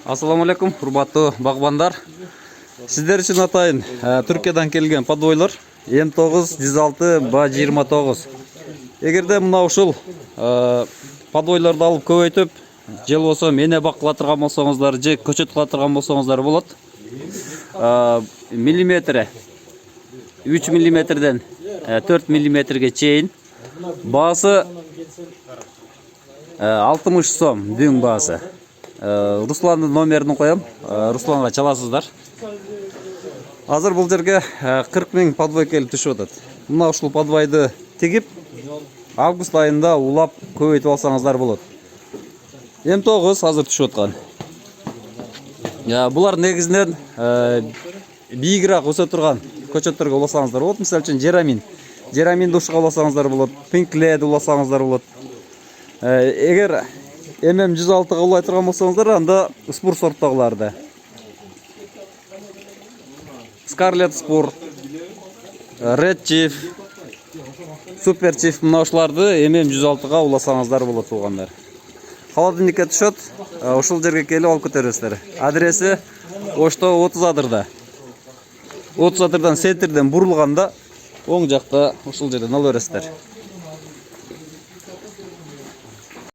Ассаламу алейкум, урматтуу багбандар. Сиздер үчүн атайын Түркиядан келген подвойлор М9 106 Ба29. Эгерде мына ушул подвойлорду алып көбөйтүп, же болбосо мене бак кыла турган болсоңуздар, же көчөт кыла турган болсоңуздар болот. Миллиметри 3 миллиметрден 4 миллиметрге чейин. Баасы 60 сом дүң баасы. Русландын номерин коем. Русланга чаласыздар. Азыр бул жерге 40 миң подвой келип түшүп атат. Мына ушул подвойду тигип, август айында улап көбөйтүп алсаңыздар болот. М9 азыр түшүп аткан. Булар негизинен бийигирээк өсө турган көчөттөргө уласаңыздар болот. Мисалы үчүн Жераминди ушуга уласаңыздар болот. Пинкледи уласаңыздар болот. Эгер ММ106га улай турган болсоңуздар, анда спур сорттогуларды. Скарлет спур, Ред Чиф, Супер Чиф, мына ушуларды ММ106га уласаңыздар болот туугандар. Холодильникке түшөт, ушул жерге келип алып көтөрөсүздөр. Адреси Ошто 30 адырда. 30 адырдан центрден бурулганда оң жакта ушул жерден алып бересиздер.